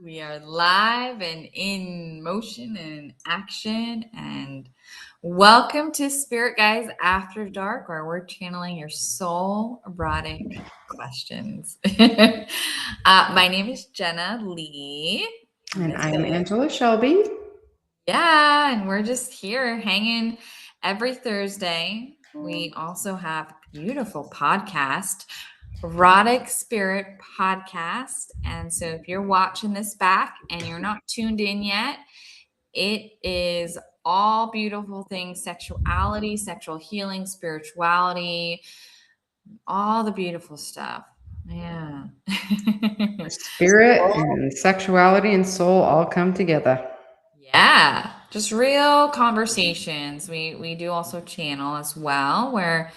We are live and in motion and in action. And welcome to Spirit Guys After Dark, where we're channeling your soul erotic questions. My name is Jenna Lee. And I'm Angela Shelby. Yeah, and we're just here hanging every Thursday. We also have a beautiful podcast, Erotic Spirit Podcast. And so if you're watching this back and you're not tuned in yet, it is all beautiful things: sexuality, sexual healing, spirituality, all the beautiful stuff. Yeah. Spirit and sexuality and soul all come together. Yeah, just real conversations. We do also channel as well, where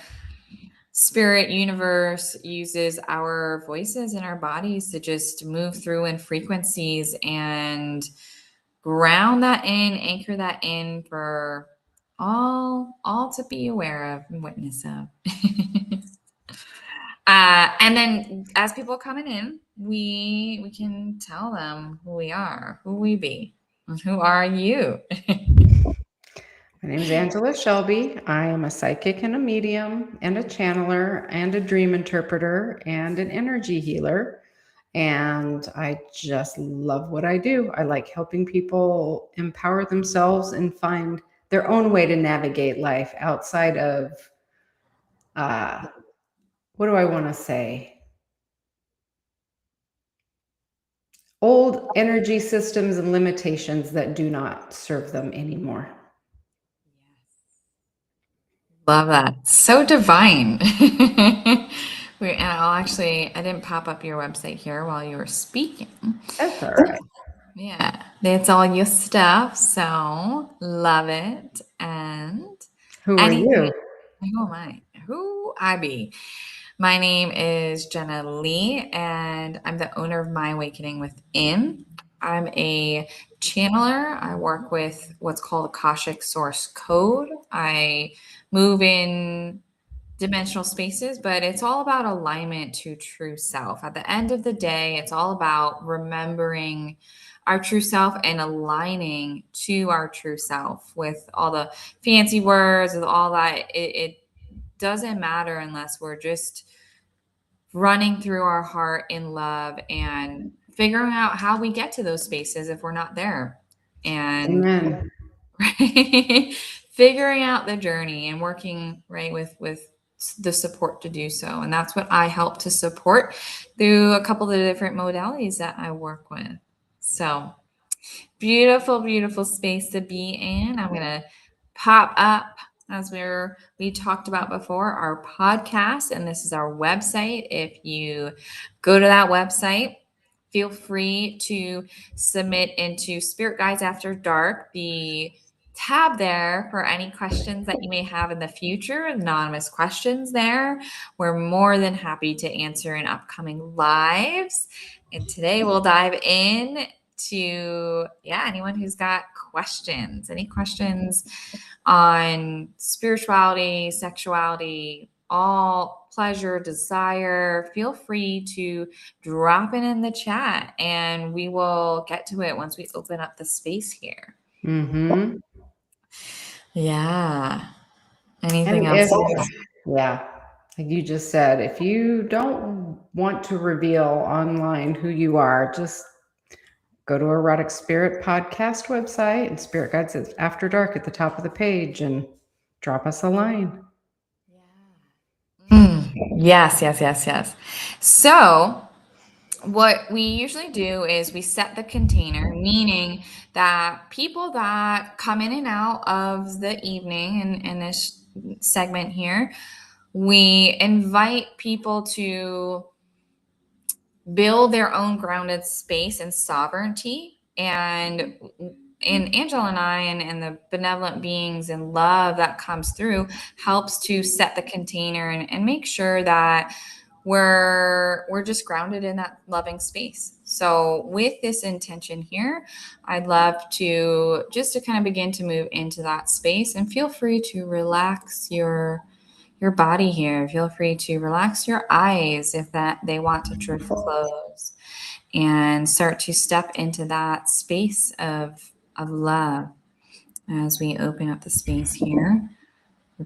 spirit universe uses our voices and our bodies to just move through in frequencies and ground that in, anchor that in for all to be aware of and witness of. And then as people coming in, we can tell them who we are, who we be, and who are you. My name is Angela Shelby. I am a psychic and a medium and a channeler and a dream interpreter and an energy healer. And I just love what I do. I like helping people empower themselves and find their own way to navigate life outside of, what do I want to say? Old energy systems and limitations that do not serve them anymore. Love that. So divine. I didn't pop up your website here while you were speaking. That's all right. Yeah, that's all your stuff. So love it. And Who are you? Who am I? Who I be? My name is Jenna Lee, and I'm the owner of My Awakening Within. I'm a channeler. I work with what's called Akashic Source Code. I move in dimensional spaces, but it's all about alignment to true self. At the end of the day, it's all about remembering our true self and aligning to our true self. With all the fancy words, with all that, it doesn't matter unless we're just running through our heart in love and figuring out how we get to those spaces if we're not there. And Amen. right, figuring out the journey and working right with the support to do so. And that's what I help to support through a couple of the different modalities that I work with. So beautiful, beautiful space to be in. I'm gonna pop up, as we talked about before, our podcast, and this is our website. If you go to that website, feel free to submit into Spirit Guides After Dark, the tab there, for any questions that you may have in the future, anonymous questions there. We're more than happy to answer in upcoming lives. And today we'll dive in to anyone who's got questions, any questions on spirituality, sexuality, all pleasure, desire, feel free to drop it in the chat and we will get to it once we open up the space here. Mm-hmm. Yeah. Anything And else? like you just said, if you don't want to reveal online who you are, just go to Erotic Spirit Podcast website and Spirit Guides After Dark at the top of the page and drop us a line. Yes. So what we usually do is we set the container, meaning that people that come in and out of the evening in this segment here, we invite people to build their own grounded space and sovereignty. And Angela and I and the benevolent beings and love that comes through helps to set the container and make sure that we're just grounded in that loving space. So with this intention here, I'd love to kind of begin to move into that space, and feel free to relax your body here. Feel free to relax your eyes if that they want to drift close. and start to step into that space of love as we open up the space here.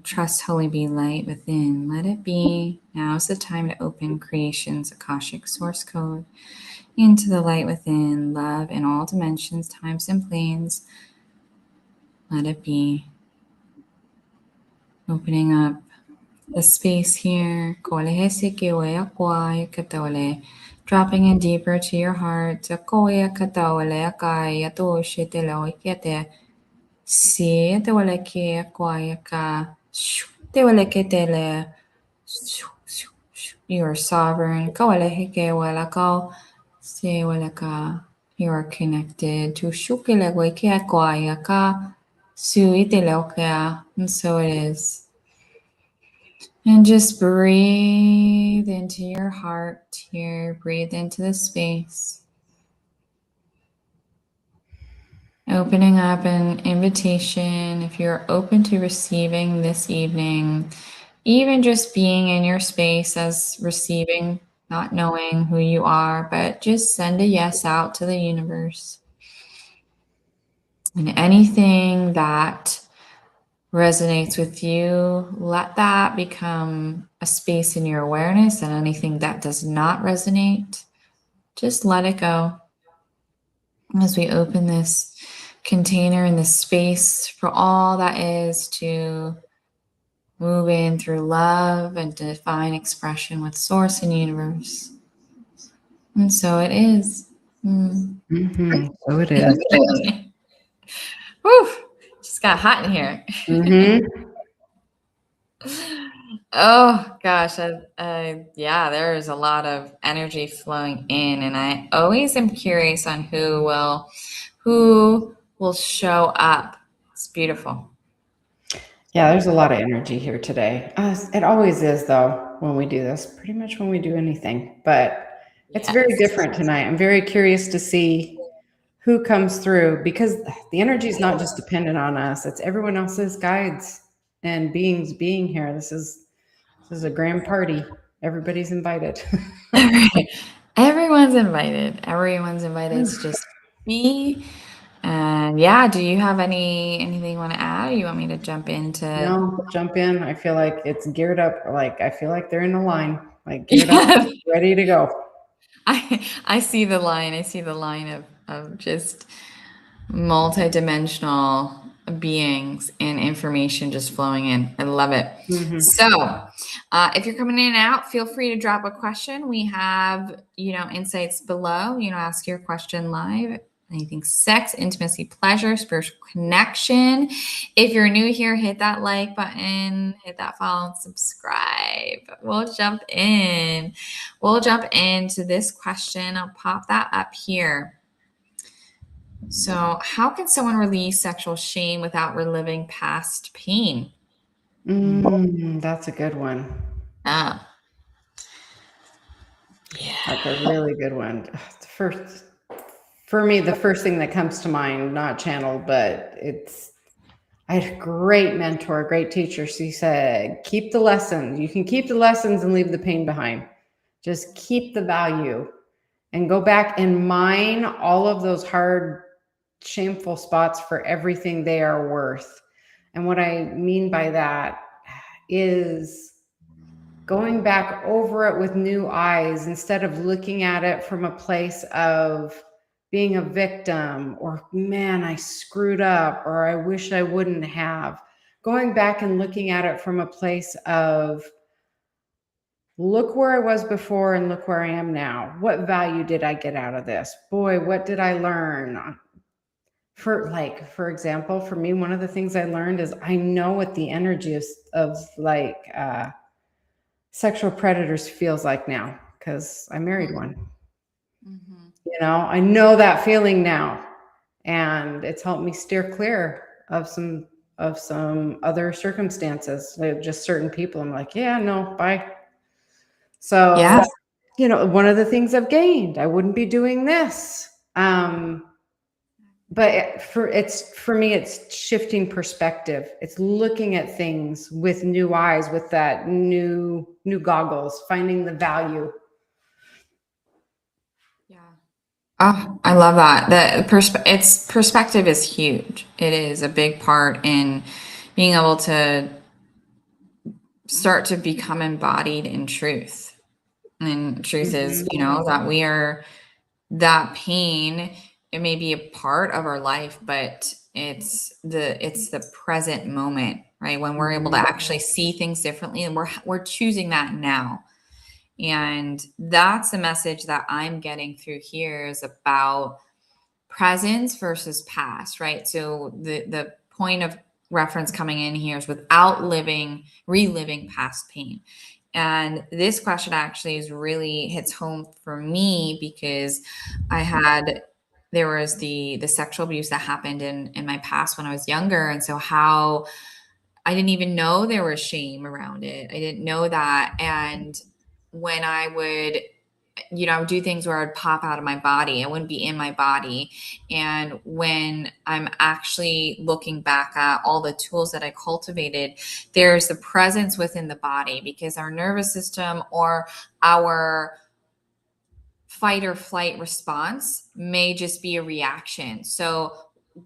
Trust Holy Be light within. Let it be. Now is the time to open creation's Akashic source code into the light within. Love in all dimensions, times, and planes. Let it be. Opening up the space here. Dropping in deeper to your heart. Si te wale ke kwayaka. Te wale ke tele. You are sovereign. Kawalehike walakal. Se walaka. You are connected to Shukileweke kwayaka. Suitelokea. And so it is. And just breathe into your heart here. Breathe into the space. Opening up an invitation if you're open to receiving this evening, even just being in your space as receiving, not knowing who you are, but just send a yes out to the universe. And anything that resonates with you, let that become a space in your awareness, and anything that does not resonate, just let it go. As we open this container in this space for all that is to move in through love and divine expression with source and universe. And so it is. So it is. Whew, just got hot in here. Oh gosh, yeah, there is a lot of energy flowing in, and I always am curious on who will show up. It's beautiful. Yeah, there's a lot of energy here today. It always is, though, when we do this, pretty much when we do anything. But it's very different tonight. I'm very curious to see who comes through, because the energy is not just dependent on us. It's everyone else's guides and beings being here. This is a grand party. Everybody's invited. Everyone's invited. Everyone's invited to just be. And yeah, do you have anything you want to add? Or you want me to jump into? No, jump in. I feel like it's geared up. Like I feel like they're in the line, like geared up, ready to go. I see the line. I see the line of just multidimensional beings and information just flowing in. I love it. So if you're coming in and out, feel free to drop a question. We have, insights below, ask your question live. Anything sex, intimacy, pleasure, spiritual connection. If you're new here, hit that like button, hit that follow and subscribe. We'll jump into this question. I'll pop that up here. So, how can someone release sexual shame without reliving past pain? That's a good one. Yeah. That's a really good one. For me, the first thing that comes to mind, not channeled, but I had a great mentor, a great teacher. She said, keep the lessons. You can keep the lessons and leave the pain behind. Just keep the value and go back and mine all of those hard, shameful spots for everything they are worth. And what I mean by that is going back over it with new eyes instead of looking at it from a place of being a victim or, man, I screwed up, or I wish I wouldn't have. Going back and looking at it from a place of, look where I was before and look where I am now. What value did I get out of this? Boy, what did I learn? For example, for me, one of the things I learned is I know what the energy of sexual predators feels like now, because I married one. I know that feeling now, and it's helped me steer clear of some other circumstances. Like just certain people, I'm like, yeah, no, bye. So, one of the things I've gained, I wouldn't be doing this. But for me, it's shifting perspective. It's looking at things with new eyes, with that new goggles, finding the value. Yeah. Oh, I love that. Its perspective is huge. It is a big part in being able to start to become embodied in truth. And truth is, Mhm. that we are that pain. It may be a part of our life, but it's the present moment, right? When we're able to Mhm. actually see things differently, and we're choosing that now. And that's the message that I'm getting through here is about presence versus past, right? So the point of reference coming in here is without reliving past pain. And this question actually is really hits home for me because I had there was the sexual abuse that happened in my past when I was younger. And so how I didn't even know there was shame around it. I didn't know that. And when I would I would do things where I'd pop out of my body. I wouldn't be in my body. And when I'm actually looking back at all the tools that I cultivated, there's the presence within the body because our nervous system or our fight or flight response may just be a reaction. So,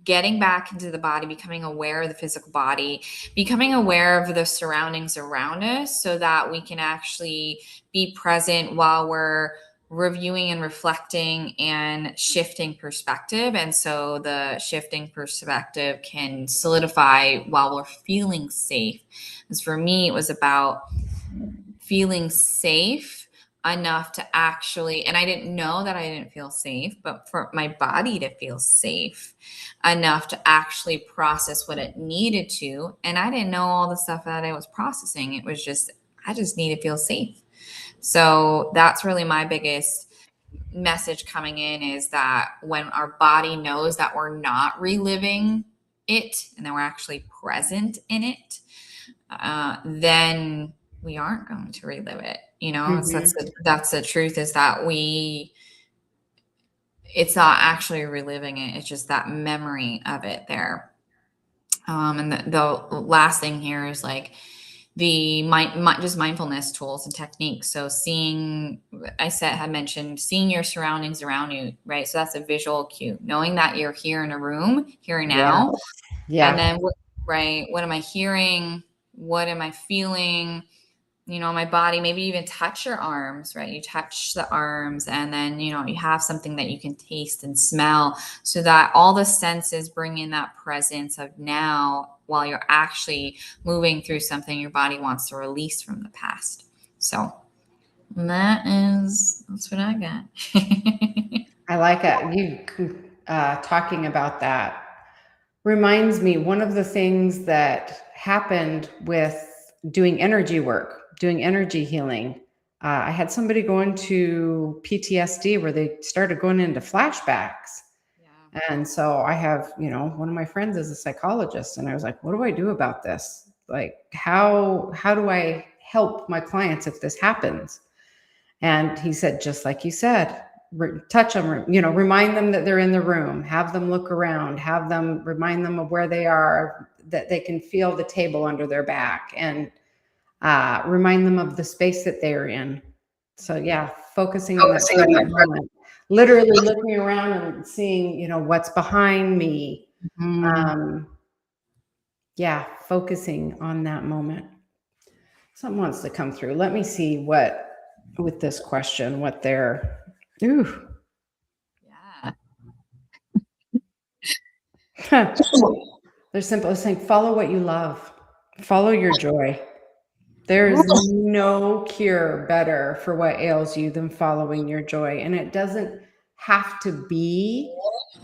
getting back into the body, becoming aware of the physical body, becoming aware of the surroundings around us so that we can actually be present while we're reviewing and reflecting and shifting perspective. And so the shifting perspective can solidify while we're feeling safe. As for me, it was about feeling safe enough to actually, and I didn't know that I didn't feel safe, but for my body to feel safe enough to actually process what it needed to. And I didn't know all the stuff that I was processing. It was just, I just need to feel safe. So that's really my biggest message coming in is that when our body knows that we're not reliving it and that we're actually present in it, then we aren't going to relive it. Mhm. That's the truth is that it's not actually reliving it. It's just that memory of it there. And the last thing here is like just mindfulness tools and techniques. So had mentioned seeing your surroundings around you, right? So that's a visual cue, knowing that you're here in a room, here and Yeah. now. And Yeah. then, right, what am I hearing? What am I feeling? My body, maybe even touch your arms, right? You touch the arms and then, you have something that you can taste and smell so that all the senses bring in that presence of now while you're actually moving through something your body wants to release from the past. So that's what I got. I like it. You talking about that reminds me one of the things that happened with doing energy work, doing energy healing. I had somebody go into PTSD where they started going into flashbacks. Yeah. And so I have, one of my friends is a psychologist, and I was like, what do I do about this? Like, how do I help my clients if this happens? And he said, just like you said, touch them, remind them that they're in the room, have them look around, remind them of where they are, that they can feel the table under their back, and remind them of the space that they're in. So yeah, focusing on that Focusing on present that. moment, literally looking around and seeing, what's behind me. Mm. Um, yeah, focusing on that moment. Someone wants to come through. Let me see with this question, what they're, ooh, Yeah. they're simple. Saying, follow what you love, follow your joy. There is no cure better for what ails you than following your joy. And it doesn't have to be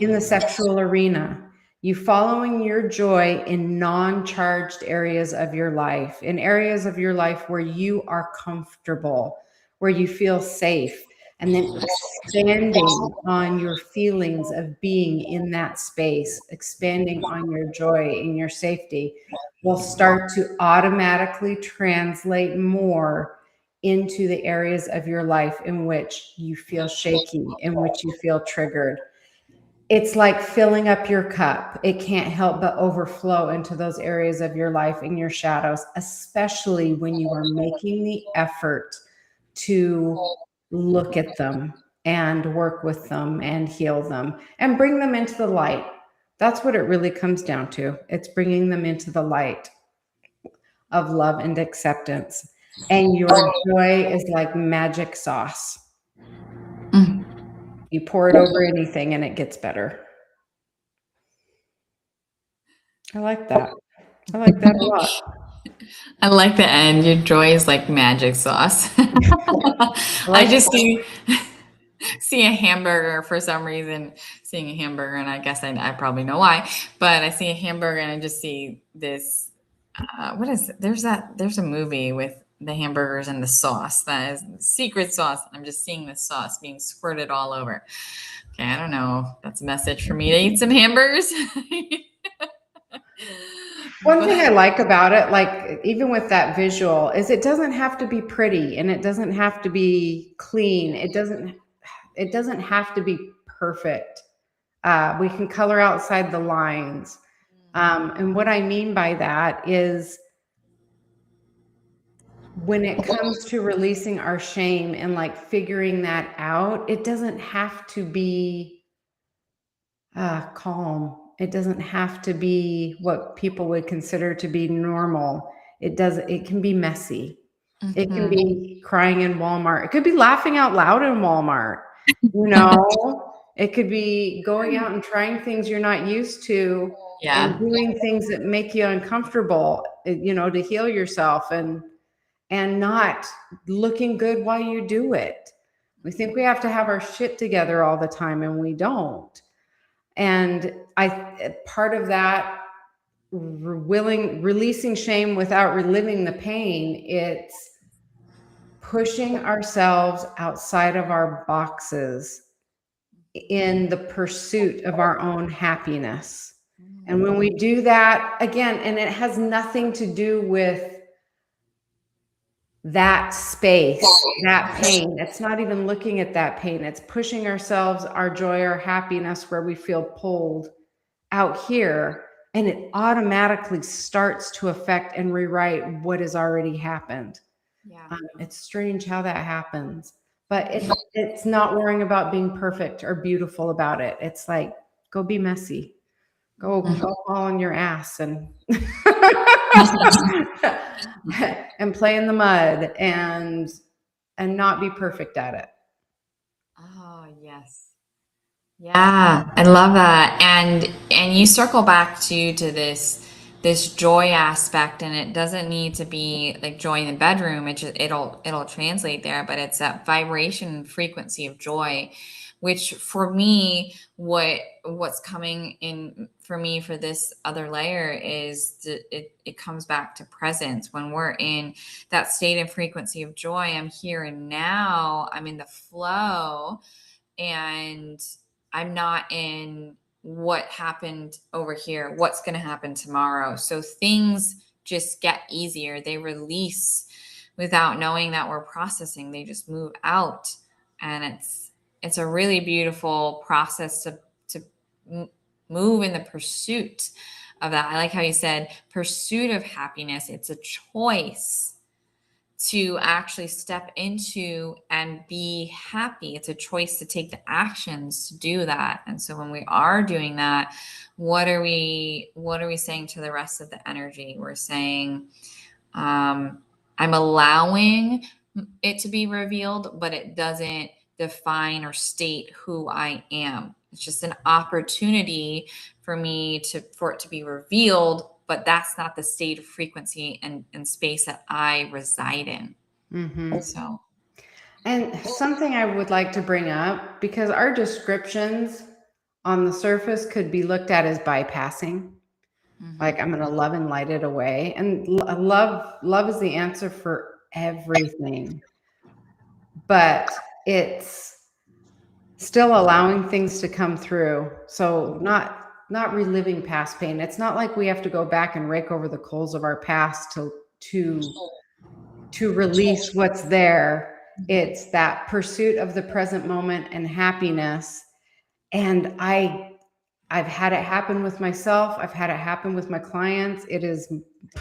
in the sexual arena. You following your joy in non charged areas of your life, in areas of your life where you are comfortable, where you feel safe, and then expanding on your feelings of being in that space, expanding on your joy and your safety will start to automatically translate more into the areas of your life in which you feel shaky, in which you feel triggered. It's like filling up your cup. It can't help but overflow into those areas of your life in your shadows, especially when you are making the effort to look at them. and work with them and heal them and bring them into the light. That's what it really comes down to. It's bringing them into the light of love and acceptance. And your joy is like magic sauce. Mm. You pour it over anything and it gets better. I like that. I like that a lot. I like the end. Your joy is like magic sauce. I I like just see a hamburger for some reason, seeing a hamburger, and I guess I probably know why, but I see a hamburger and I just see this. What is it? There's a movie with the hamburgers and the sauce that is secret sauce. I'm just seeing the sauce being squirted all over. Okay, I don't know. That's a message for me to eat some hamburgers. one thing I But like about it, like even with that visual, is it doesn't have to be pretty and it doesn't have to be clean. It doesn't have to be perfect. We can color outside the lines. And what I mean by that is when it comes to releasing our shame and like figuring that out, it doesn't have to be calm. It doesn't have to be what people would consider to be normal. It can be messy. It can Mhm. be crying in Walmart. It could be laughing out loud in Walmart. You know, it could be going out and trying things you're not used to and Yeah. doing things that make you uncomfortable, to heal yourself and not looking good while you do it. We think we have to have our shit together all the time and we don't. And I part of that releasing shame without reliving the pain, it's pushing ourselves outside of our boxes in the pursuit of our own happiness. And when we do that again, and it has nothing to do with that space, that pain. It's not even looking at that pain. It's pushing ourselves, our joy, our happiness, where we feel pulled out here. And it automatically starts to affect and rewrite what has already happened. Yeah. It's strange how that happens, but it's not worrying about being perfect or beautiful about it. It's like, go be messy. Go fall on your ass and and play in the mud and not be perfect at it. Oh, yes. Yeah, I love that. And you circle back to this joy aspect, and it doesn't need to be like joy in the bedroom. It'll translate there, but it's that vibration and frequency of joy, which for me, what's coming in for me for this other layer is it comes back to presence. When we're in that state and frequency of joy, I'm here and now, I'm in the flow, and I'm not in what happened over here, what's going to happen tomorrow. So things just get easier. They release without knowing that we're processing. They just move out, and it's a really beautiful process to move in the pursuit of that. I like how you said pursuit of happiness. It's a choice to actually step into and be happy. It's a choice to take the actions to do that. And so when we are doing that, what are we saying to the rest of the energy? We're saying, I'm allowing it to be revealed, but it doesn't define or state who I am. It's just an opportunity for it to be revealed, but that's not the state of frequency and space that I reside in. Mm-hmm. So And something I would like to bring up, because our descriptions on the surface could be looked at as bypassing. Like, I'm going to love and light it away. And love is the answer for everything. But it's still allowing things to come through. So not reliving past pain. It's not like we have to go back and rake over the coals of our past to release what's there. It's that pursuit of the present moment and happiness. And I've had it happen with myself. I've had it happen with my clients. It is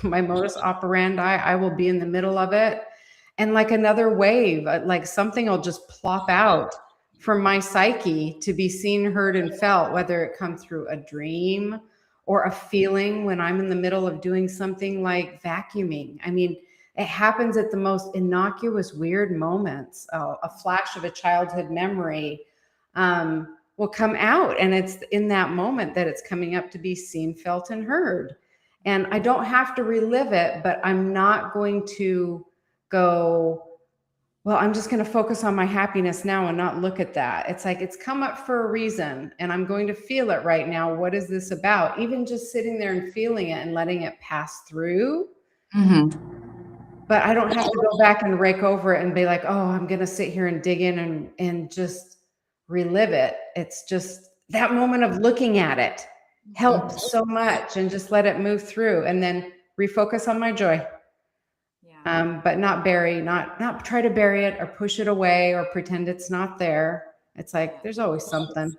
my modus operandi. I will be in the middle of it. And like another wave, like something will just plop out for my psyche to be seen, heard, and felt, whether it come through a dream or a feeling when I'm in the middle of doing something like vacuuming. I mean, it happens at the most innocuous, weird moments. A flash of a childhood memory will come out, and it's in that moment that it's coming up to be seen, felt, and heard. And I don't have to relive it, but I'm not going to go, well, I'm just going to focus on my happiness now and not look at that. It's like it's come up for a reason and I'm going to feel it right now. What is this about? Even just sitting there and feeling it and letting it pass through. But I don't have to go back and rake over it and be like, oh, I'm going to sit here and dig in and just relive it. It's just that moment of looking at it helps so much, and just let it move through and then refocus on my joy. But not try to bury it or push it away or pretend it's not there. It's like, there's always something.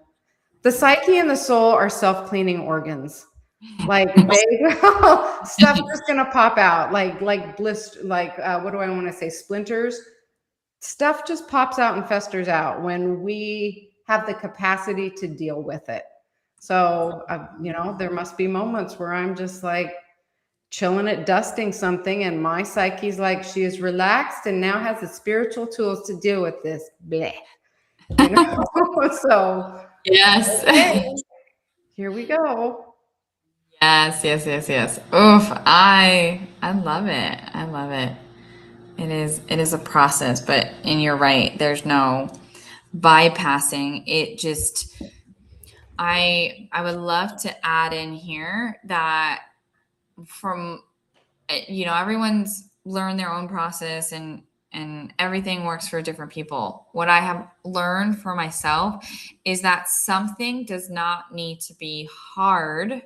The psyche and the soul are self-cleaning organs. Like stuff just gonna pop out, like blister, what do I want to say? Splinters. Stuff just pops out and festers out when we have the capacity to deal with it. So, there must be moments where I'm just like chilling at dusting something, and my psyche's like, she is relaxed and now has the spiritual tools to deal with this. Bleh. So Yes. okay, here we go. Yes. Oof, I love it. I love it. It is a process, and you're right. There's no bypassing it. Just I would love to add in here that from everyone's learned their own process, and everything works for different people. What I have learned for myself is that something does not need to be hard.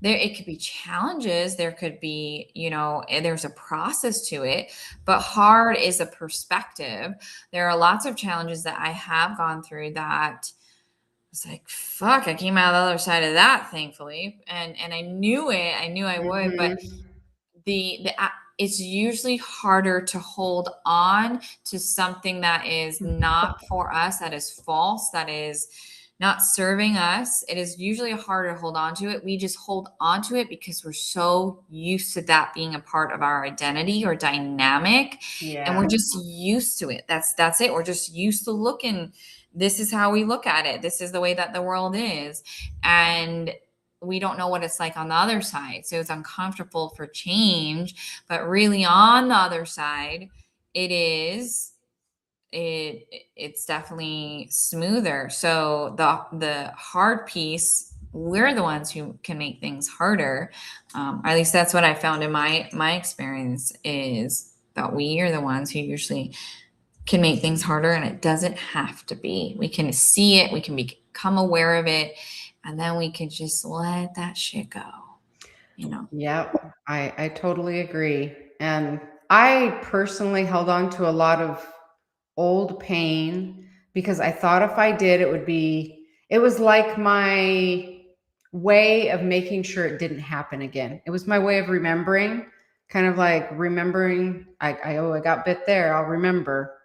It could be challenges, there could be, there's a process to it, but hard is a perspective. There are lots of challenges that I have gone through that it's like, fuck, I came out the other side of that, thankfully, and I knew it. I knew I would, but it's usually harder to hold on to something that is not for us, that is false, that is not serving us. It is usually harder to hold on to it. We just hold on to it because we're so used to that being a part of our identity or dynamic. Yeah. And we're just used to it. That's it. We're just used to looking. This is how we look at it. This is the way that the world is. And we don't know what it's like on the other side. So it's uncomfortable for change, but really on the other side, it's definitely smoother. So the hard piece, we're the ones who can make things harder. Or at least that's what I found in my experience, is that we are the ones who usually can make things harder, and it doesn't have to be. We can see it, we can become aware of it, and then we can just let that shit go. Yep, I totally agree. And I personally held on to a lot of old pain because I thought if I did, it was like my way of making sure it didn't happen again. It was my way of remembering, kind of like remembering, I got bit there, I'll remember.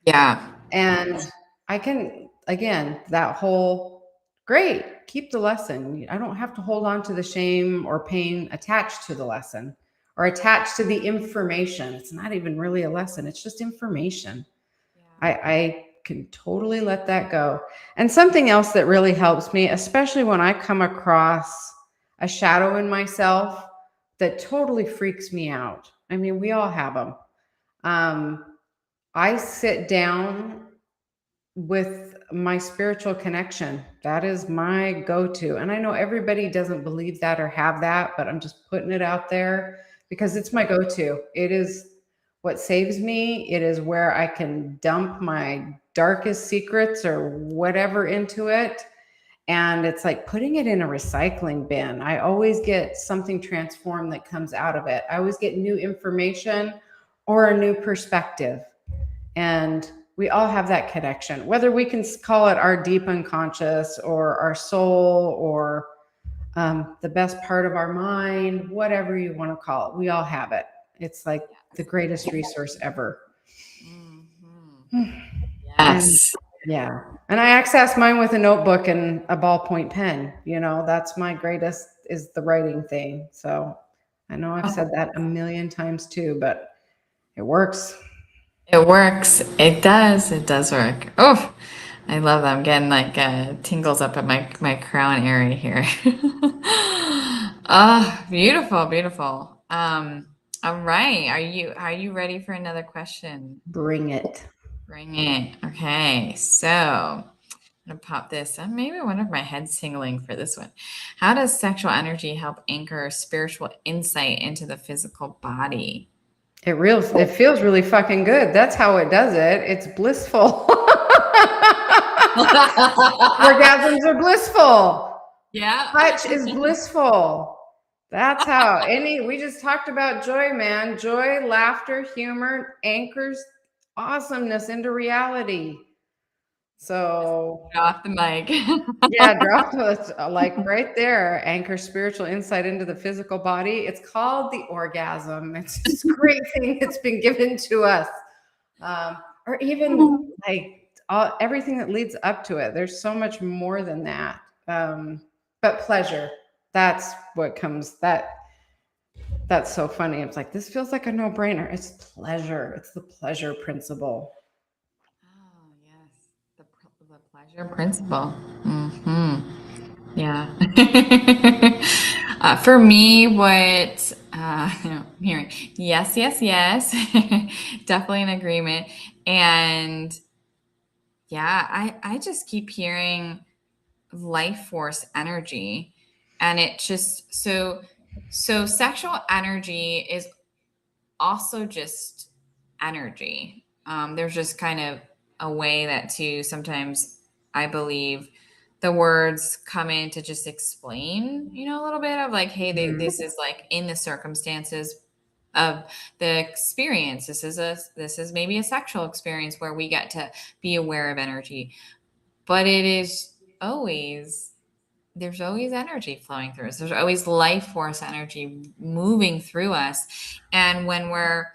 Yeah. And I can, again, that whole, great, keep the lesson. I don't have to hold on to the shame or pain attached to the lesson or attached to the information. It's not even really a lesson, it's just information. I can totally let that go. And something else that really helps me, especially when I come across a shadow in myself that totally freaks me out. I mean, we all have them. I sit down with my spiritual connection. That is my go-to. And I know everybody doesn't believe that or have that, but I'm just putting it out there because it's my go-to. It is what saves me. It is where I can dump my darkest secrets or whatever into it. And it's like putting it in a recycling bin. I always get something transformed that comes out of it. I always get new information or a new perspective. And we all have that connection, whether we can call it our deep unconscious or our soul or the best part of our mind, whatever you want to call it. We all have it. It's like the greatest resource ever. Yes. Yeah. And I access mine with a notebook and a ballpoint pen. That's my greatest is the writing thing. So I know I've said that a million times too, but it works. It works. It does. It does work. Oh, I love that. I'm getting like tingles up at my crown area here. Ah, beautiful, beautiful. All right. Are you ready for another question? Bring it. Bring it. Okay. So I'm gonna pop this. Maybe I wonder if my head's tingling for this one. How does sexual energy help anchor spiritual insight into the physical body? It feels really fucking good. That's how it does it. It's blissful. Orgasms are blissful. Yeah. Touch is blissful. That's how we just talked about joy, man. Joy, laughter, humor anchors awesomeness into reality. So, Off the mic. yeah, drop those like right there, anchor spiritual insight into the physical body. It's called the orgasm. It's this great thing that's been given to us. Or even like everything that leads up to it. There's so much more than that. But pleasure, that's what comes that's so funny. It's like this feels like a no-brainer. It's pleasure. It's the pleasure principle. Oh, yes. The pleasure principle. Yeah. For me, what I'm hearing, yes, yes, yes, definitely an agreement. And yeah, I just keep hearing life force energy, and it just so sexual energy is also just energy. There's just kind of a way that to sometimes I believe the words come in to just explain, a little bit of like, hey, Mhm. this is like in the circumstances of the experience. This is maybe a sexual experience where we get to be aware of energy, but it is always there's always energy flowing through us. There's always life force energy moving through us. And when we're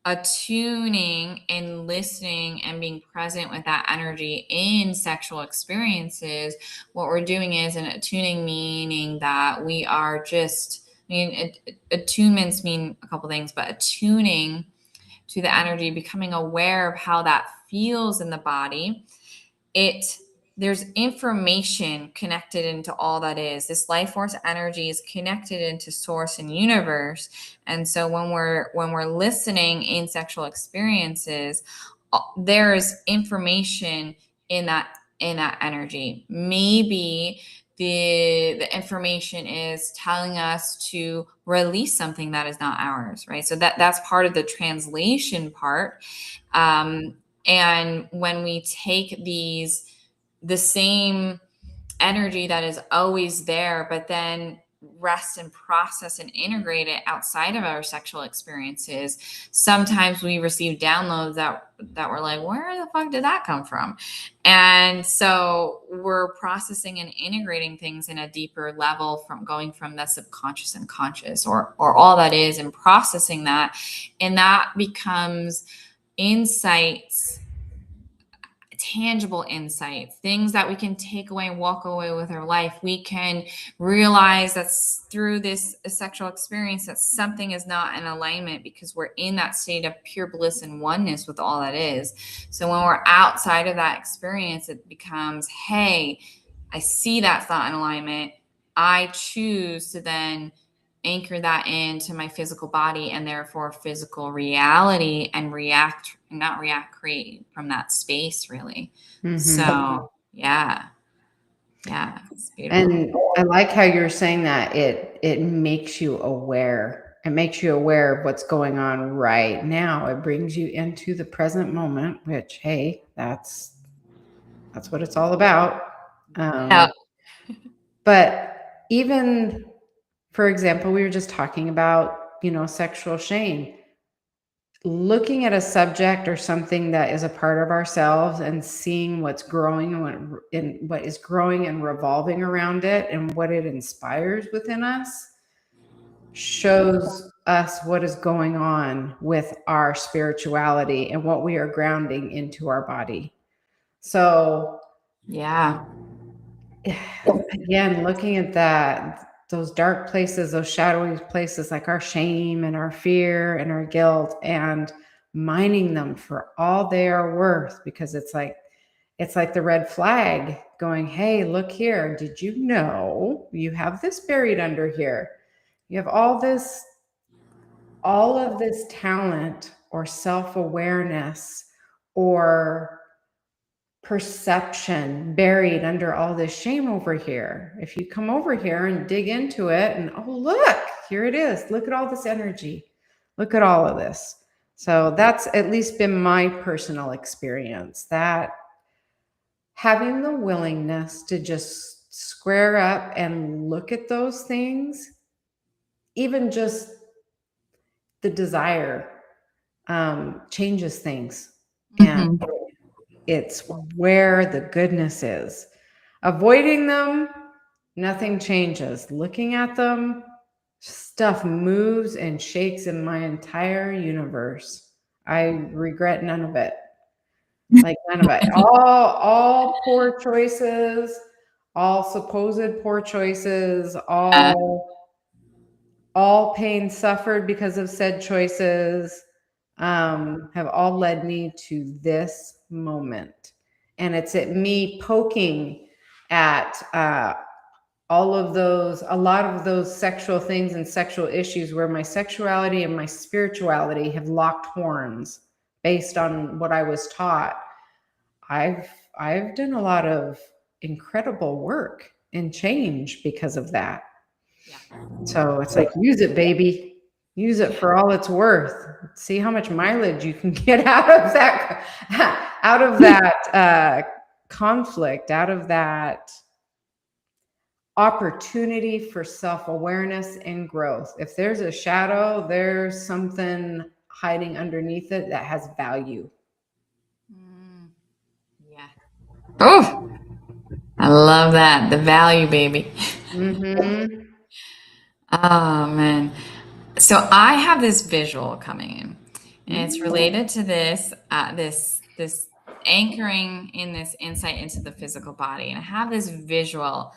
attuning and listening and being present with that energy in sexual experiences, what we're doing is an attuning, meaning that we are just, attunements mean a couple things, but attuning to the energy, becoming aware of how that feels in the body. it There's information connected into all that is. This life force energy is connected into source and universe. And so when we're listening in sexual experiences, there is information in that energy. Maybe the information is telling us to release something that is not ours, right? So that's part of the translation part. And when we take the same energy that is always there, but then rest and process and integrate it outside of our sexual experiences, sometimes we receive downloads that we're like, where the fuck did that come from? And so we're processing and integrating things in a deeper level, from going from the subconscious and conscious, or all that is, and processing that, and that becomes insights, tangible insights, things that we can take away and walk away with our life. We can realize that through this sexual experience that something is not in alignment, because we're in that state of pure bliss and oneness with all that is. So when we're outside of that experience, it becomes, hey, I see that's not in alignment. I choose to then anchor that into my physical body, and therefore physical reality, and not react, create from that space, really. Mhm. So yeah, yeah, it's beautiful. And I like how you're saying that it makes you aware. It makes you aware of what's going on right now. It brings you into the present moment, which hey, that's what it's all about. Yeah. But even, for example, we were just talking about, sexual shame. Looking at a subject or something that is a part of ourselves and seeing what's growing and what is growing and revolving around it and what it inspires within us shows us what is going on with our spirituality and what we are grounding into our body. So Yeah. again, looking at that, those dark places, those shadowy places like our shame and our fear and our guilt, and mining them for all they are worth, because it's like the red flag going, hey, look here, did you know you have this buried under here? You have all of this talent or self-awareness or perception buried under all this shame over here. If you come over here and dig into it, and oh, look, here it is. Look at all this energy. Look at all of this. So that's at least been my personal experience, that having the willingness to just square up and look at those things, even just the desire, changes things. And Mhm. it's where the goodness is. Avoiding them, nothing changes. Looking at them, stuff moves and shakes in my entire universe. I regret none of it. Like none of it. All poor choices, all supposed poor choices, all pain suffered because of said choices, have all led me to this moment. And it's at me poking at all of those, a lot of those sexual things and sexual issues where my sexuality and my spirituality have locked horns based on what I was taught. I've I've done a lot of incredible work and change because of that. Yeah. So it's like, use it, baby. Use it for all it's worth. See how much mileage you can get out of that conflict, out of that opportunity for self-awareness and growth. If there's a shadow, there's something hiding underneath it that has value. Mm, yeah. Oh, I love that. The value, baby. Mm-hmm. Oh man. So I have this visual coming in, and it's Mm-hmm. related to this anchoring in this insight into the physical body. And I have this visual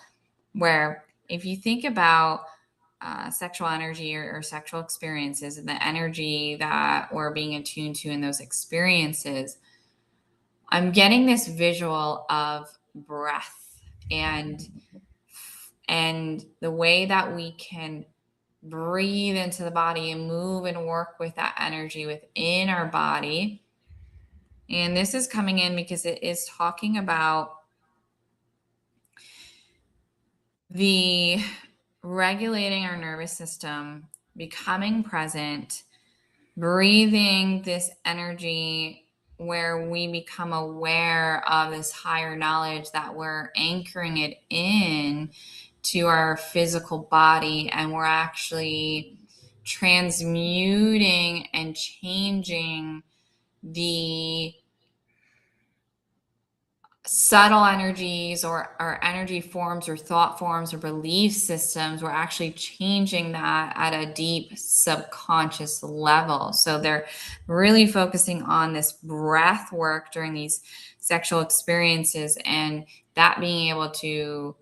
where if you think about sexual energy or sexual experiences and the energy that we're being attuned to in those experiences, I'm getting this visual of breath and the way that we can breathe into the body and move and work with that energy within our body. And this is coming in because it is talking about the regulating our nervous system, becoming present, breathing this energy where we become aware of this higher knowledge that we're anchoring it in to our physical body, and we're actually transmuting and changing the subtle energies or energy forms or thought forms or belief systems. We're actually changing that at a deep subconscious level. So they're really focusing on this breath work during these sexual experiences, and that being able to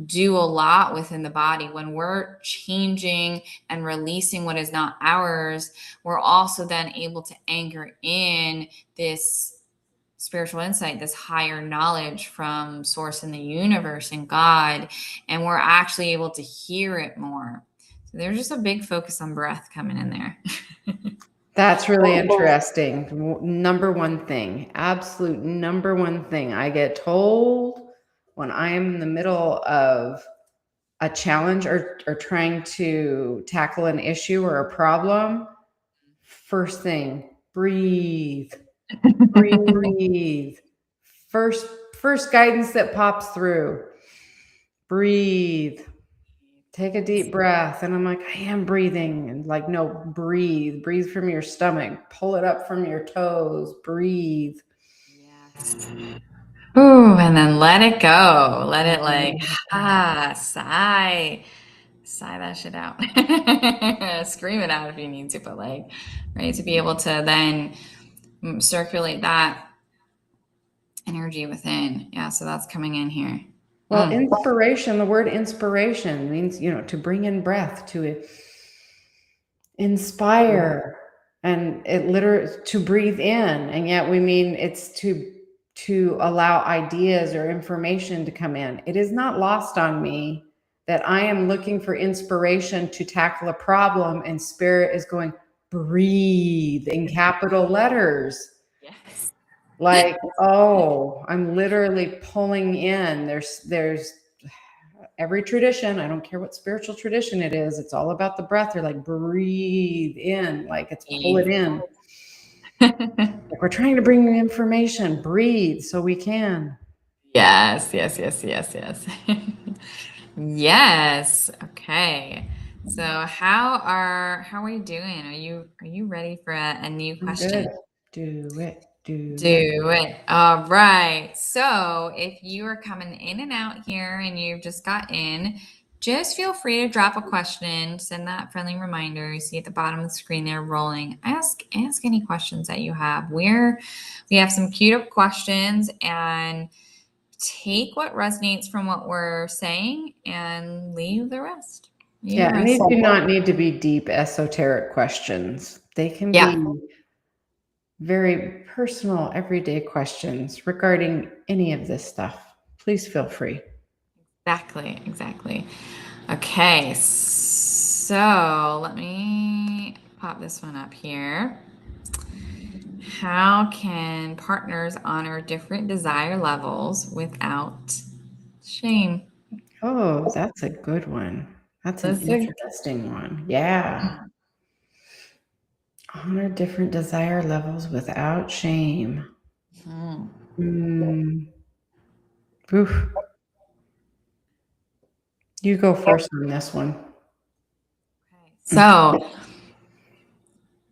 do a lot within the body. When we're changing and releasing what is not ours, we're also then able to anchor in this spiritual insight, this higher knowledge from source in the universe and God, and we're actually able to hear it more. So there's just a big focus on breath coming in there. That's really interesting. Number one thing, absolute number one thing I get told when I am in the middle of a challenge or trying to tackle an issue or a problem, first thing, breathe, breathe. First, first guidance that pops through, breathe. Take a deep breath. And I'm like, I am breathing. And like, no, breathe. Breathe from your stomach. Pull it up from your toes. Breathe. Yes. Ooh, and then let it go. Let it like sigh. Sigh that shit out. Scream it out if you need to, but like, right, to be able to then circulate that energy within. Yeah, so that's coming in here. Well, inspiration, the word inspiration means, to bring in breath, to inspire, and it literally to breathe in, and yet we mean it's to allow ideas or information to come in. It is not lost on me that I am looking for inspiration to tackle a problem, and spirit is going, breathe, in capital letters. Yes. Like, oh, I'm literally pulling in. There's every tradition, I don't care what spiritual tradition it is, it's all about the breath. They're like, breathe in, like it's pull it in. Like we're trying to bring you information, breathe so we can. Yes, yes, yes, yes, yes. Yes. Okay. So how are you doing? Are you ready for a new I'm good. question? Do it, do it. Do it. All right. So if you are coming in and out here and you've just got in, just feel free to drop a question, send that friendly reminder. You see at the bottom of the screen there rolling. Ask any questions that you have. We have some queued up questions, and take what resonates from what we're saying and leave the rest. Leave Yeah, the and these rest. do not need to be deep esoteric questions. They can Yeah, be very personal, everyday questions regarding any of this stuff. Please feel free. exactly, exactly. Okay, so let me pop this one up here. How can partners honor different desire levels without shame? Oh, that's a good one. That's an Listen. interesting one. Yeah. Honor different desire levels without shame. Hmm. Mm, oof. You go first on this one. Okay,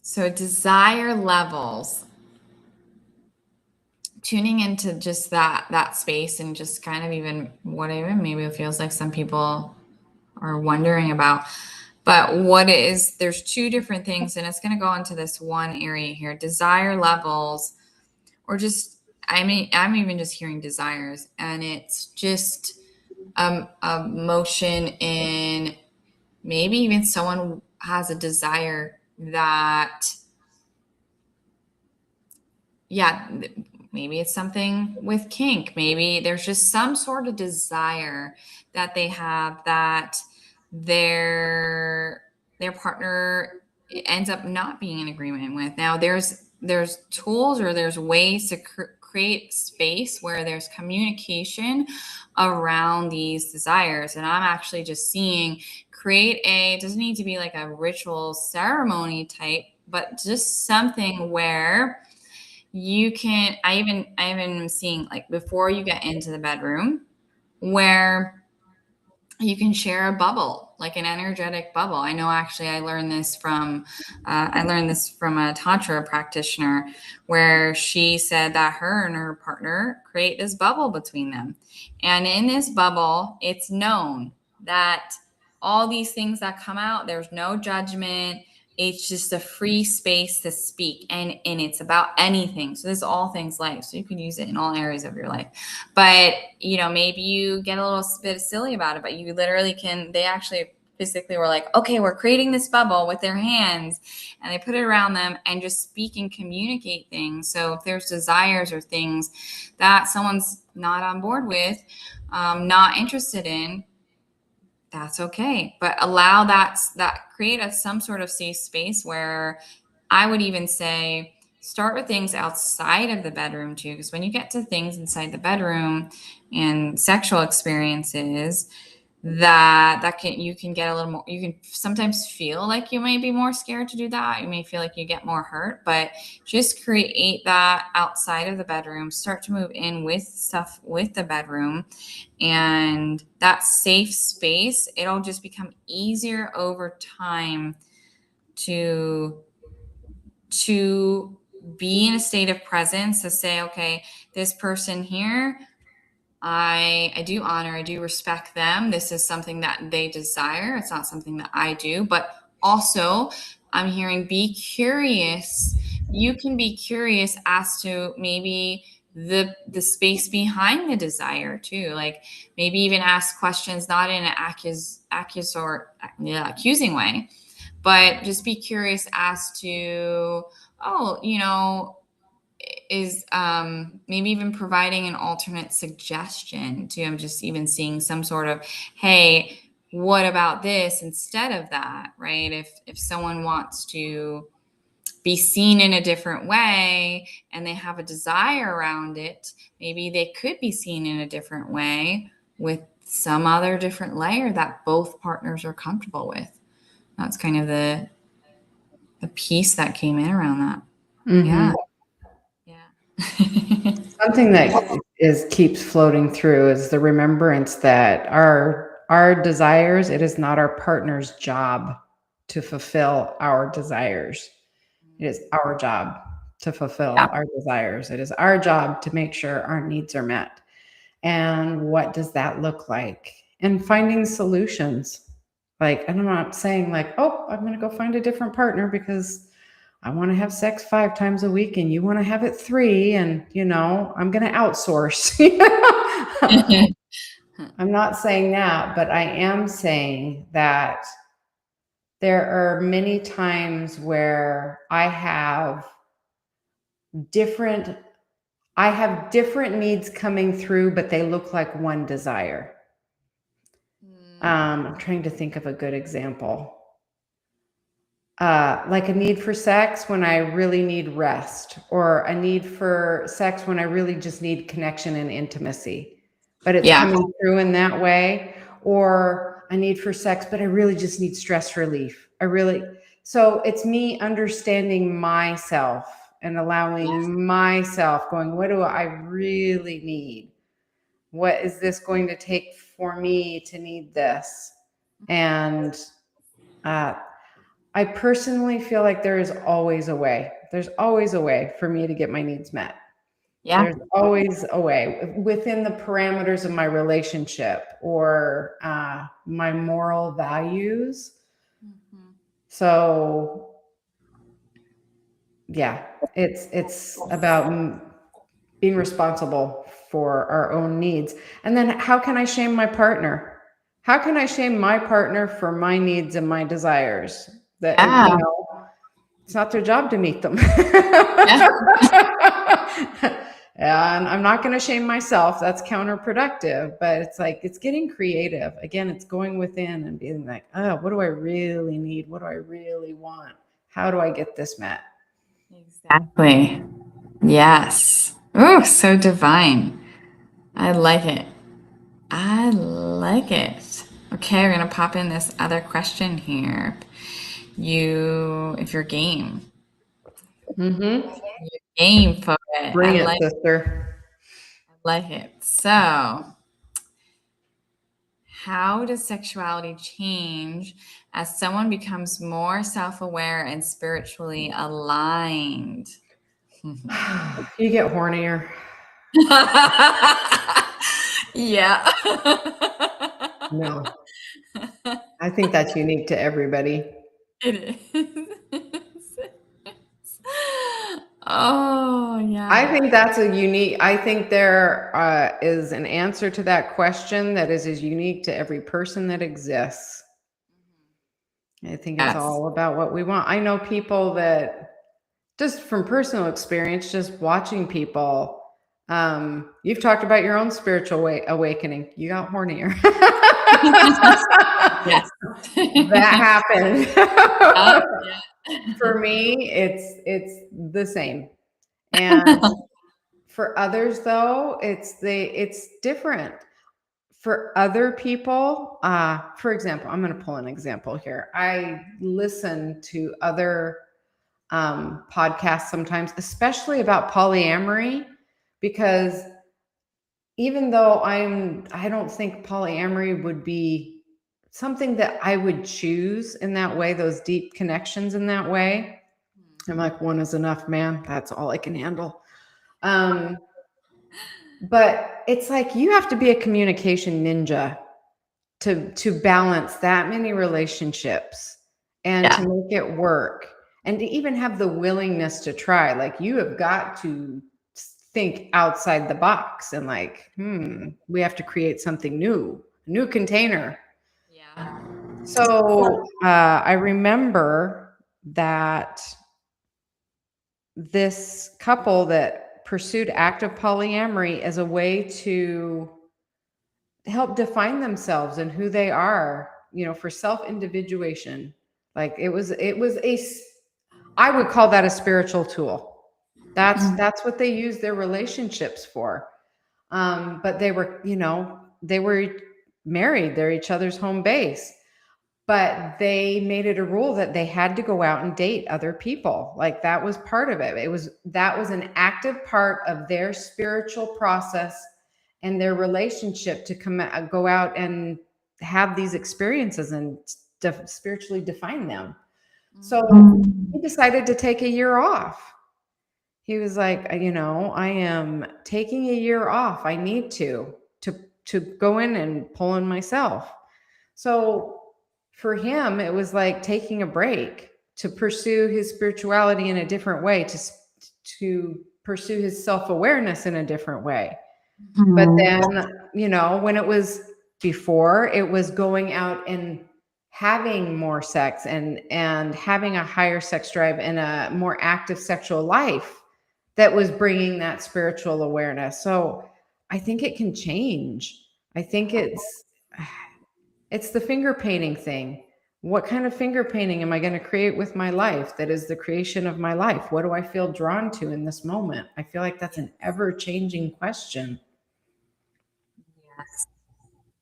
so desire levels, tuning into just that space, and just kind of even what even maybe it feels like some people are wondering about. But what is there's two different things, and it's going to go into this one area here: desire levels, or just I mean I'm even just hearing desires, and it's just a motion in maybe even someone has a desire that, yeah, maybe it's something with kink. Maybe there's just some sort of desire that they have that their their partner ends up not being in agreement with. Now there's tools, or there's ways to create space where there's communication around these desires, and I'm actually just seeing create a, it doesn't need to be like a ritual ceremony type, but just something where you can, I even am seeing like before you get into the bedroom, where you can share a bubble, like an energetic bubble. I know actually I learned this from a tantra practitioner, where she said that her and her partner create this bubble between them, and in this bubble it's known that all these things that come out, there's no judgment. It's just a free space to speak, and it's about anything. So this is all things life, so you can use it in all areas of your life. But maybe you get a little bit silly about it, but you literally can, they actually physically were like, okay, we're creating this bubble with their hands, and they put it around them and just speak and communicate things. So if there's desires or things that someone's not on board with, not interested in, that's okay. But allow that create some sort of safe space, where I would even say start with things outside of the bedroom too, because when you get to things inside the bedroom and sexual experiences, that can, you can get a little more, you can sometimes feel like you might be more scared to do that, you may feel like you get more hurt, but just create that outside of the bedroom, start to move in with stuff with the bedroom, and that safe space, it'll just become easier over time to be in a state of presence, to say, okay, this person here, I do honor, I do respect them. This is something that they desire. It's not something that I do. But also, I'm hearing be curious. You can be curious as to maybe the space behind the desire too. Like maybe even ask questions not in an accusing way, but just be curious as to, oh, is maybe even providing an alternate suggestion to him, just even seeing some sort of, hey, what about this instead of that, right? If someone wants to be seen in a different way and they have a desire around it, maybe they could be seen in a different way with some other different layer that both partners are comfortable with. That's kind of the piece that came in around that. Mm-hmm. Yeah. Yeah. Something that keeps floating through is the remembrance that our desires, it is not our partner's job to fulfill our desires. It is our job to fulfill Yeah. our desires. It is our job to make sure our needs are met. And what does that look like? And finding solutions. Like, and I'm not saying like, oh, I'm going to go find a different partner because I want to have sex 5 times a week and you want to have it 3. And, I'm going to outsource. I'm not saying that, but I am saying that there are many times where different I have different needs coming through, but they look like one desire. I'm trying to think of a good example. Like a need for sex when I really need rest, or a need for sex when I really just need connection and intimacy, but it's Yeah. coming through in that way. Or a need for sex, but I really just need stress relief. So it's me understanding myself and allowing myself going, what do I really need? What is this going to take for me to need this? And I personally feel like there is always a way. There's always a way for me to get my needs met. Yeah. There's always a way within the parameters of my relationship or my moral values. So, yeah, it's about being responsible for our own needs. And then how can I shame my partner? How can I shame my partner for my needs and my desires? That, Yeah. it's not their job to meet them. Yeah. And I'm not going to shame myself. That's counterproductive, but it's like, it's getting creative. Again, it's going within and being like, oh, what do I really need? What do I really want? How do I get this met? Exactly. Yes. Oh, so divine. I like it. I like it. Okay, we're gonna pop in this other question here. If you're game, Mm-hmm. game for it. Bring it, sister. I like it. So, how does sexuality change as someone becomes more self-aware and spiritually aligned? You get hornier. Yeah. No, I think that's unique to everybody. It is. Oh, yeah. I think there is an answer to that question that is as unique to every person that exists. I think it's Yes. all about what we want. I know people that, just from personal experience, just watching people, you've talked about your own spiritual awakening. You got hornier. Yes. That happened. Yeah. For me, it's the same. And for others, though, it's different. For other people, for example, I'm going to pull an example here. I listen to other podcasts sometimes, especially about polyamory, because even though I don't think polyamory would be something that I would choose in that way, those deep connections in that way. I'm like, one is enough, man. That's all I can handle. But it's like you have to be a communication ninja to balance that many relationships and to make it work, and to even have the willingness to try. Like, you have got to think outside the box and like, we have to create something new, a new container. Yeah. So I remember that this couple that pursued active polyamory as a way to help define themselves and who they are, for self individuation. Like I would call that a spiritual tool. That's what they use their relationships for. But they were married. They're each other's home base. But they made it a rule that they had to go out and date other people. Like that was part of it. That was an active part of their spiritual process and their relationship to go out and have these experiences and spiritually define them. So he decided to take a year off. He was like, I am taking a year off. I need to go in and pull in myself. So for him, it was like taking a break to pursue his spirituality in a different way, to pursue his self-awareness in a different way. But then, when it was before, it was going out and having more sex and having a higher sex drive and a more active sexual life that was bringing that spiritual awareness. So I think it can change. I think it's the finger painting thing. What kind of finger painting am I going to create with my life that is the creation of my life? What do I feel drawn to in this moment? I feel like that's an ever changing question. Yes.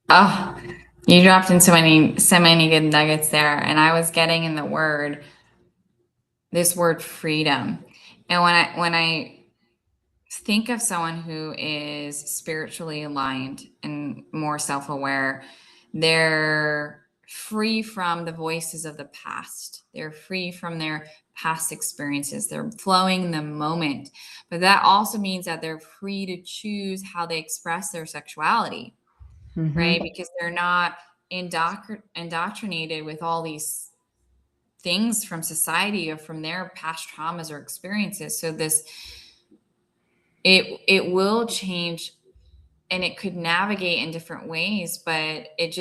Oh, you dropped in so many good nuggets there. And I was getting in this word freedom. And when I think of someone who is spiritually aligned and more self-aware, they're free from the voices of the past. They're free from their past experiences. They're flowing in the moment. But that also means that they're free to choose how they express their sexuality, right? Because they're not indoctrinated with all these things from society or from their past traumas or experiences. So it will change, and it could navigate in different ways, but it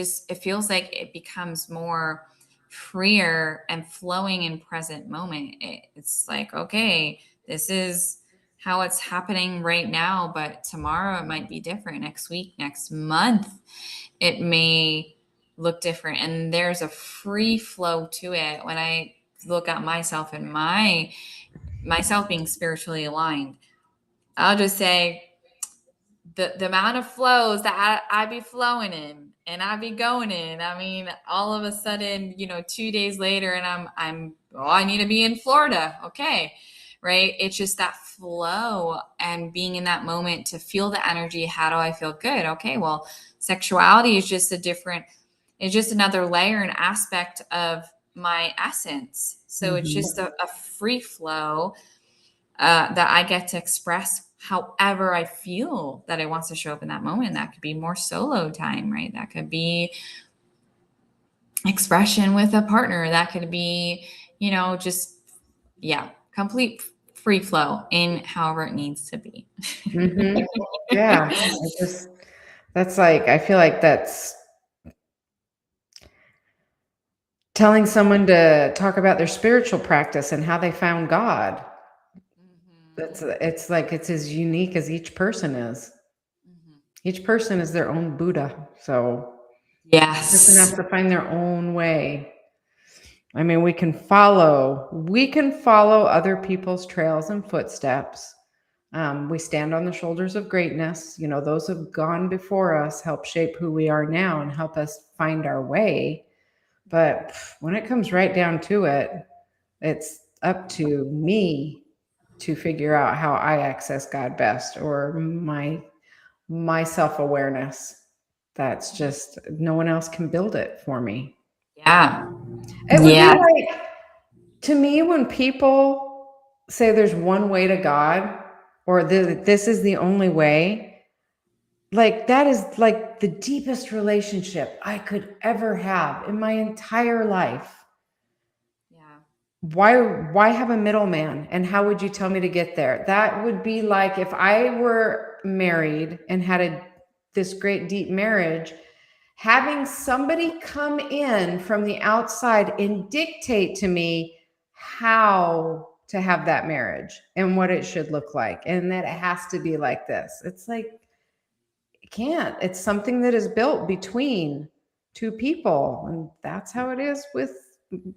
feels like it becomes more freer and flowing in present moment. It's like, okay, this is how it's happening right now, but tomorrow it might be different. Next week, next month, it may look different, and there's a free flow to it. When I look at myself and myself being spiritually aligned, I'll just say the amount of flows that I be flowing in and I be going in. I mean, all of a sudden, 2 days later, and I need to be in Florida. Okay. Right. It's just that flow and being in that moment to feel the energy. How do I feel good? Okay. Well, sexuality is just it's just another layer and aspect of my essence. So it's just a free flow that I get to express however I feel that it wants to show up in that moment. That could be more solo time, right? That could be expression with a partner. That could be, just, yeah, complete free flow in however it needs to be. Yeah. That's like, I feel like that's telling someone to talk about their spiritual practice and how they found God. It's like it's as unique as each person is. Each person is their own Buddha. So each person has Yes. to find their own way. I mean, we can follow other people's trails and footsteps. We stand on the shoulders of greatness. Those who have gone before us help shape who we are now and help us find our way. But when it comes right down to it, it's up to me to figure out how I access God best, or my self-awareness. That's just, no one else can build it for me. Yeah. It would be Yeah. like, to me, when people say there's one way to God, or this is the only way, like that is like the deepest relationship I could ever have in my entire life. Yeah. why have a middleman, and how would you tell me to get there? That would be like if I were married and had this great deep marriage, having somebody come in from the outside and dictate to me how to have that marriage and what it should look like, and that it has to be like this. It's like, it can't. It's something that is built between two people. And that's how it is with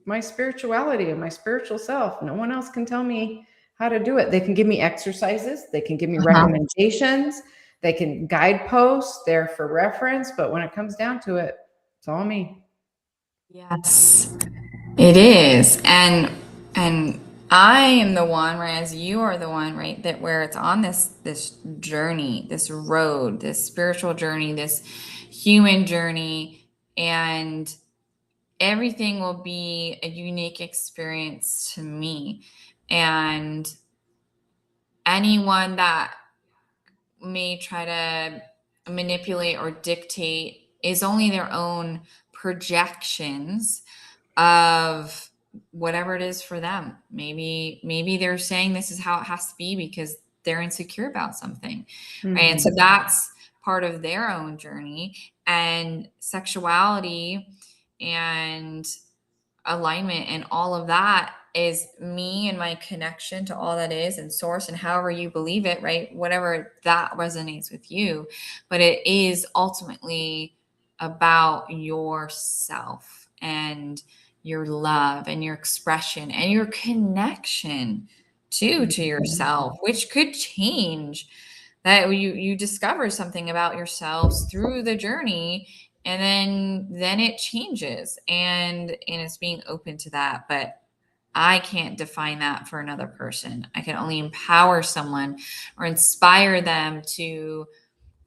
my spirituality and my spiritual self. No one else can tell me how to do it. They can give me exercises, they can give me Uh-huh. recommendations, they can guideposts there for reference. But when it comes down to it, it's all me. Yes, it is. And I am the one, whereas you are the one, right, that where it's on this journey, this road, this spiritual journey, this human journey, and everything will be a unique experience to me. And anyone that may try to manipulate or dictate is only their own projections of whatever it is for them. Maybe they're saying this is how it has to be because they're insecure about something. Right? And so Mm-hmm. that's part of their own journey. And sexuality and alignment and all of that is me and my connection to all that is and source, and however you believe it, right? Whatever that resonates with you. But it is ultimately about yourself and your love and your expression and your connection to Mm-hmm. yourself, which could change. That you discover something about yourselves through the journey, and then it changes, and it's being open to that. But I can't define that for another person. I can only empower someone or inspire them to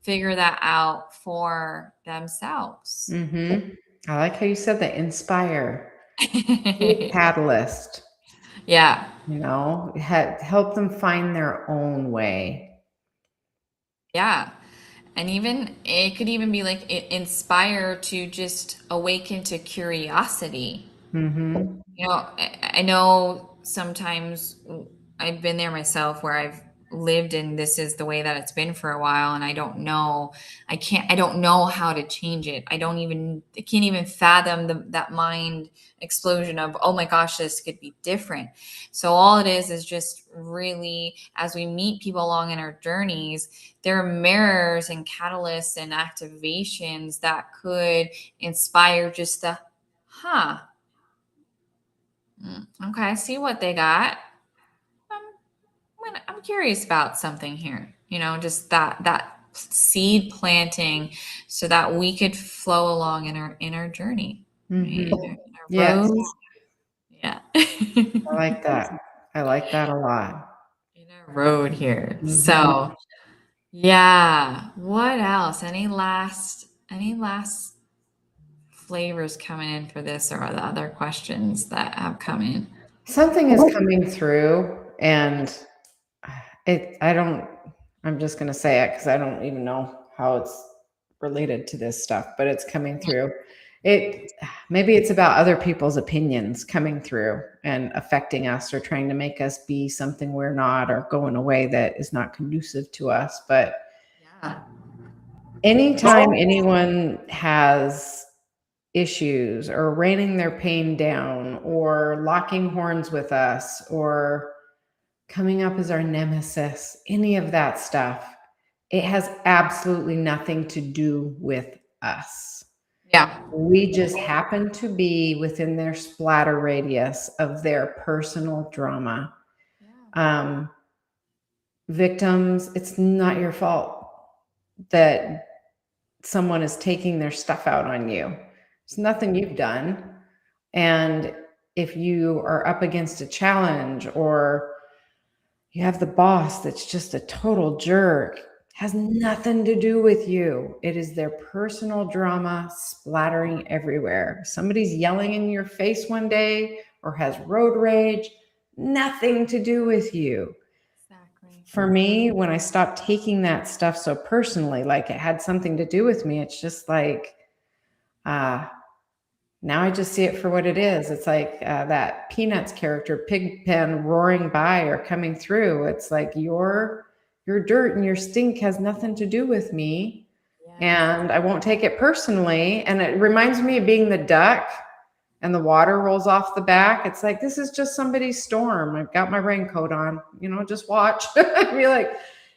figure that out for themselves. Mm-hmm. I like how you said that. Inspire. Be a catalyst. Yeah. Help them find their own way. Yeah. And even it could even be like inspire to just awaken to curiosity. Mm-hmm. I know sometimes I've been there myself where I've lived and this is the way that it's been for a while, and I don't know how to change it. I can't even fathom that mind explosion of, oh my gosh, this could be different. So all it is just really, as we meet people along in our journeys, there are mirrors and catalysts and activations that could inspire just the, huh, okay, I see what they got. I'm curious about something here. Just that seed planting, so that we could flow along in our journey, right? Mm-hmm. In our Yes, road, yeah. I like that. I like that a lot. In our road here. Mm-hmm. So yeah. What else? Any last flavors coming in for this, or the other questions that have come in? Something is coming through, and I don't, I'm just going to say it because I don't even know how it's related to this stuff, but it's coming through. It Maybe it's about other people's opinions coming through and affecting us, or trying to make us be something we're not, or go in a way that is not conducive to us. But Yeah. anytime anyone has issues, or reining their pain down, or locking horns with us, or coming up as our nemesis, any of that stuff, it has absolutely nothing to do with us. Yeah. We just happen to be within their splatter radius of their personal drama. Yeah. Um, Victims, it's not your fault that someone is taking their stuff out on you. It's nothing you've done. And if you are up against a challenge, or you have the boss that's just a total jerk, has nothing to do with you. It is their personal drama splattering everywhere. Somebody's yelling in your face one day or has road rage, nothing to do with you. Exactly. For me, when I stopped taking that stuff so personally, like it had something to do with me, it's just like, uh, Now I just see it for what it is. It's like that Peanuts character, Pigpen, roaring by or coming through. It's like your dirt and your stink has nothing to do with me, and I won't take it personally. And it reminds me of being the duck, and the water rolls off the back. It's like, this is just somebody's storm. I've got my raincoat on. Just watch. I'd be like,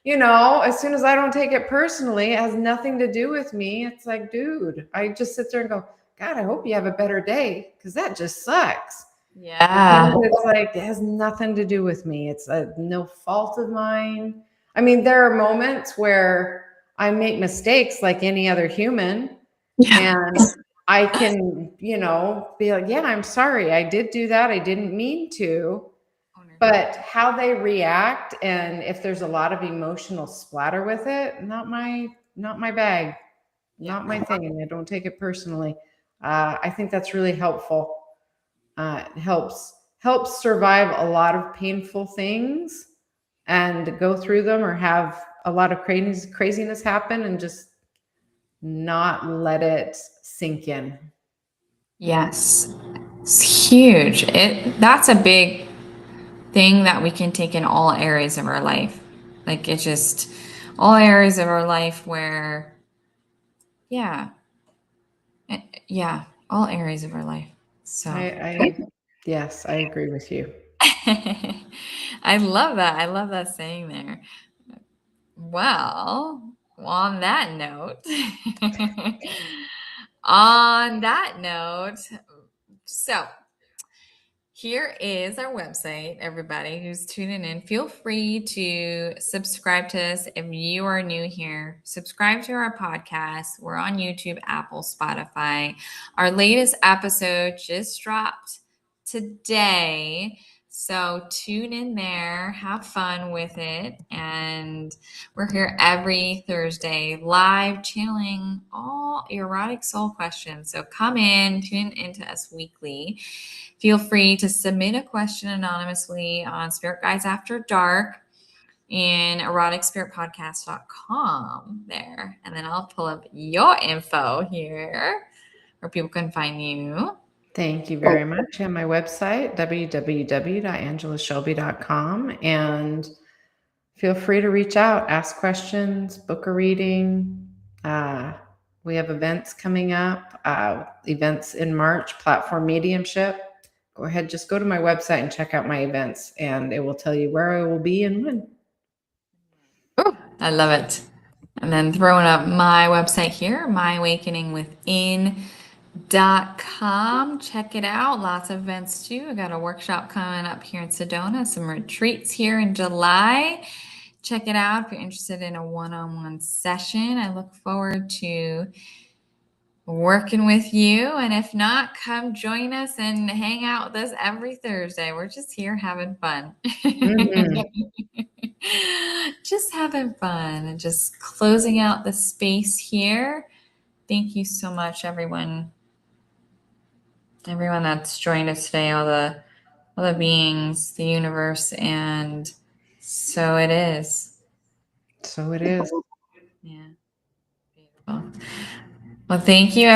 as soon as I don't take it personally, it has nothing to do with me. It's like, dude, I just sit there and go, God, I hope you have a better day, because that just sucks. Yeah. It's like, it has nothing to do with me. It's no fault of mine. I mean, there are moments where I make mistakes like any other human, and I can, be like, yeah, I'm sorry. I did do that. I didn't mean to. But how they react, and if there's a lot of emotional splatter with it, not my bag, not my thing. I don't take it personally. I think that's really helpful. It helps survive a lot of painful things and go through them, or have a lot of craziness happen, and just not let it sink in. Yes. It's huge. That's a big thing that we can take in all areas of our life. Like it's just all areas of our life where yeah. Yeah, all areas of our life. So Yes, I agree with you. I love that. I love that saying there. Well, on that note, so here is our website, everybody who's tuning in. Feel free to subscribe to us if you are new here. Subscribe to our podcast. We're on YouTube, Apple, Spotify. Our latest episode just dropped today. So tune in there, have fun with it. And we're here every Thursday, live channeling all erotic soul questions. So come in, tune into us weekly. Feel free to submit a question anonymously on Spirit Guides After Dark in eroticspiritpodcast.com there. And then I'll pull up your info here where people can find you. Thank you very much. And my website, www.angelashelby.com. And feel free to reach out, ask questions, book a reading. We have events coming up, events in March, platform mediumship. Go ahead, just go to my website and check out my events, and it will tell you where I will be and when. Ooh, I love it. And then throwing up my website here, myawakeningwithin.com. Check it out. Lots of events too. I got a workshop coming up here in Sedona, some retreats here in July. Check it out if you're interested in a one-on-one session. I look forward to working with you. And if not, come join us and hang out with us every Thursday. We're just here having fun. Just having fun and just closing out the space here. Thank you so much, everyone. Everyone that's joined us today, all the beings, the universe, and so it is. So it is. Yeah. Beautiful. Well, thank you,